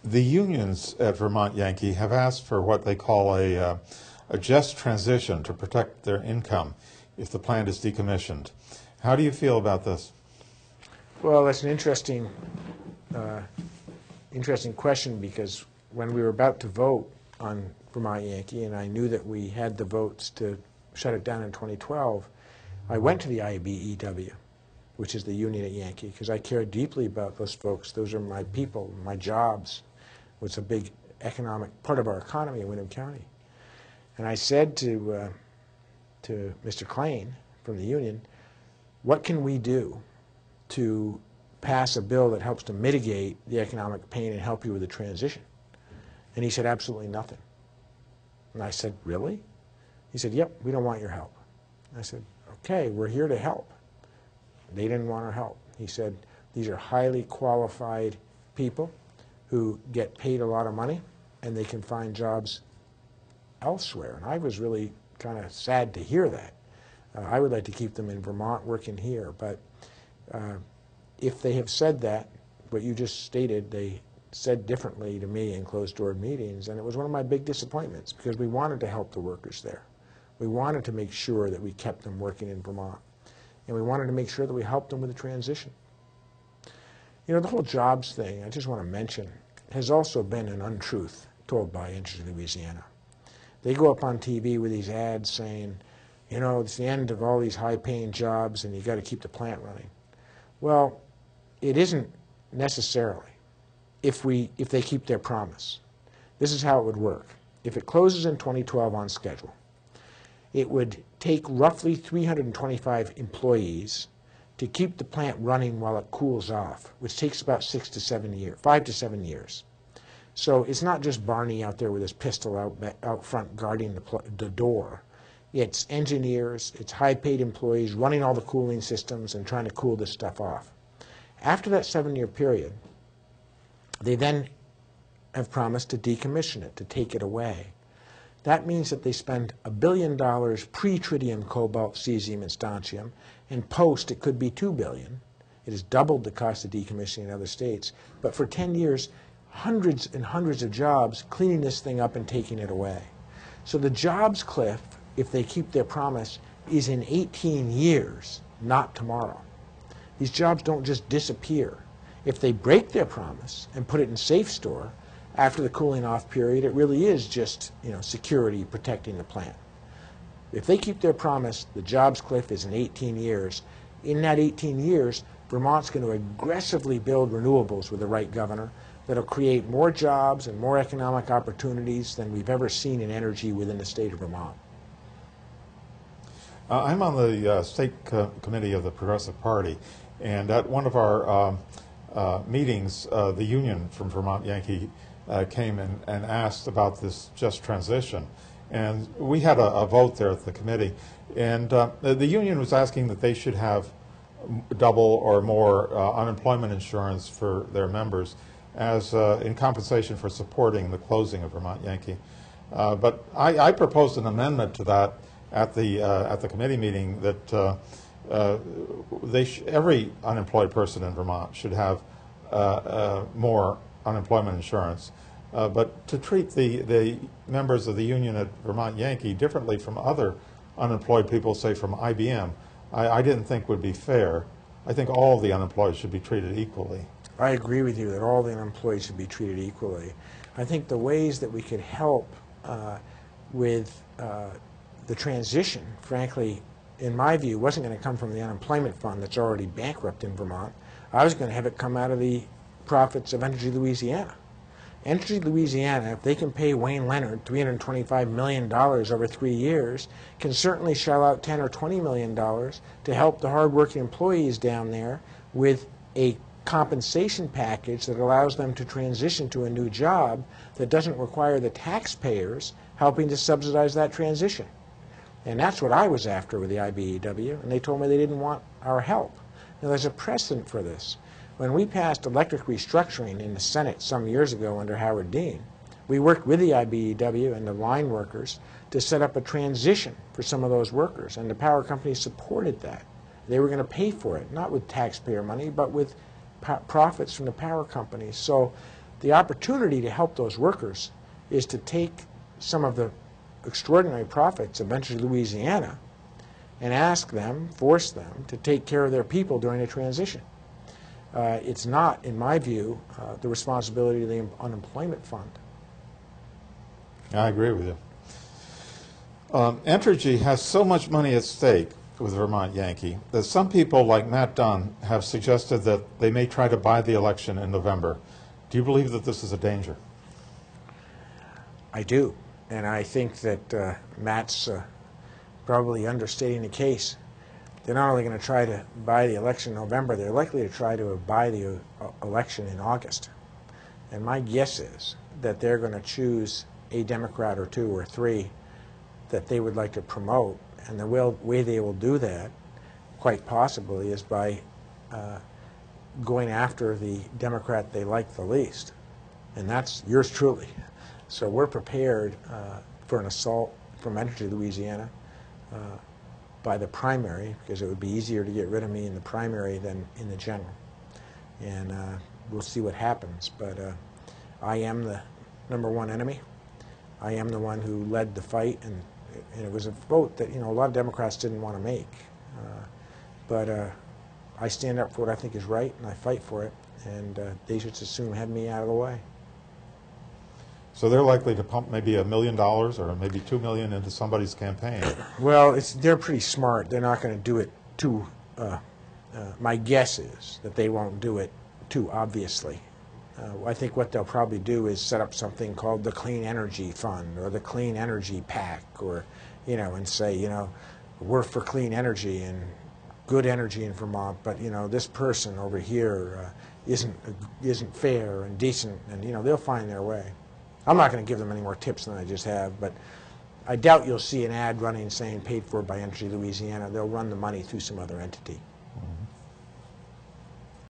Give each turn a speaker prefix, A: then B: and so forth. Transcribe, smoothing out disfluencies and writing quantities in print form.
A: The unions at Vermont Yankee have asked for what they call a just transition to protect their income if the plant is decommissioned. How do you feel about this?
B: Well, that's an interesting question, because when we were about to vote on Vermont Yankee, and I knew that we had the votes to shut it down in 2012, I went to the IBEW, which is the union at Yankee, because I care deeply about those folks. Those are my people, my jobs. It's a big economic part of our economy in Windham County. And I said to Mr. Klain from the union, what can we do to pass a bill that helps to mitigate the economic pain and help you with the transition? And he said, absolutely nothing. And I said, really? He said, yep, we don't want your help. I said, okay, we're here to help. They didn't want our help. He said, these are highly qualified people who get paid a lot of money, and they can find jobs elsewhere. And I was really kind of sad to hear that. I would like to keep them in Vermont working here, but if they have said that, what you just stated, they said differently to me in closed-door meetings, and it was one of my big disappointments, because we wanted to help the workers there. We wanted to make sure that we kept them working in Vermont, and we wanted to make sure that we helped them with the transition. You know, the whole jobs thing, I just want to mention, has also been an untruth told by Energy Louisiana. They go up on TV with these ads saying, you know, it's the end of all these high-paying jobs and you got to keep the plant running. Well, it isn't necessarily if they keep their promise. This is how it would work. If it closes in 2012 on schedule, it would take roughly 325 employees to keep the plant running while it cools off, which takes about 5 to 7 years. So it's not just Barney out there with his pistol out front guarding the door. It's engineers, it's high-paid employees running all the cooling systems and trying to cool this stuff off. After that 7-year period, they then have promised to decommission it, to take it away. That means that they spend $1 billion pre-tritium, cobalt, cesium, and strontium, and post it could be $2 billion. It has doubled the cost of decommissioning in other states. But for 10 years, hundreds and hundreds of jobs cleaning this thing up and taking it away. So the jobs cliff, if they keep their promise, is in 18 years, not tomorrow. These jobs don't just disappear. If they break their promise and put it in safe store, after the cooling off period, it really is just, security protecting the plant. If they keep their promise, the jobs cliff is in 18 years. In that 18 years, Vermont's going to aggressively build renewables with the right governor that'll create more jobs and more economic opportunities than we've ever seen in energy within the state of Vermont.
A: I'm on the state committee of the Progressive Party, and at one of our meetings, the union from Vermont Yankee came and asked about this just transition. And we had a vote there at the committee, and the union was asking that they should have double or more unemployment insurance for their members as in compensation for supporting the closing of Vermont Yankee. But I proposed an amendment to that at the committee meeting that every unemployed person in Vermont should have more unemployment insurance. But to treat the members of the union at Vermont Yankee differently from other unemployed people, say from IBM, I didn't think would be fair. I think all of the unemployed should be treated equally.
B: I agree with you that all the unemployed should be treated equally. I think the ways that we could help with the transition, frankly, in my view, wasn't going to come from the unemployment fund that's already bankrupt in Vermont. I was going to have it come out of the profits of Energy Louisiana. Energy Louisiana, if they can pay Wayne Leonard $325 million over 3 years, can certainly shell out $10 or $20 million to help the hardworking employees down there with a compensation package that allows them to transition to a new job that doesn't require the taxpayers helping to subsidize that transition. And that's what I was after with the IBEW, and they told me they didn't want our help. Now, there's a precedent for this. When we passed electric restructuring in the Senate some years ago under Howard Dean, we worked with the IBEW and the line workers to set up a transition for some of those workers, and the power companies supported that. They were going to pay for it, not with taxpayer money, but with profits from the power companies. So The opportunity to help those workers is to take some of the extraordinary profits of Energy Louisiana and ask them, force them, to take care of their people during a transition. It's not, in my view, the responsibility of the unemployment fund.
A: I agree with you. Entergy has so much money at stake with Vermont Yankee that some people like Matt Dunn have suggested that they may try to buy the election in November. Do you believe that this is a danger?
B: I do, and I think that Matt's probably understating the case. They're not only going to try to buy the election in November, they're likely to try to buy the election in August. And my guess is that they're going to choose a Democrat or two or three that they would like to promote, and the way they will do that, quite possibly, is by going after the Democrat they like the least, and that's yours truly. So we're prepared for an assault from Energy Louisiana by the primary, because it would be easier to get rid of me in the primary than in the general. And we'll see what happens, but I am the #1 enemy. I am the one who led the fight, and it was a vote that, you know, a lot of Democrats didn't want to make. But I stand up for what I think is right, and I fight for it, and they should as soon have me out of the way.
A: So they're likely to pump maybe $1 million or maybe $2 million into somebody's campaign.
B: Well, they're pretty smart. They're not going to do it too. My guess is that they won't do it too obviously. I think what they'll probably do is set up something called the Clean Energy Fund or the Clean Energy PAC, or, you know, and say, you know, we're for clean energy and good energy in Vermont, but, you know, this person over here isn't fair and decent, and, you know, they'll find their way. I'm not going to give them any more tips than I just have, but I doubt you'll see an ad running saying paid for by Energy Louisiana. They'll run the money through some other entity.
A: Mm-hmm.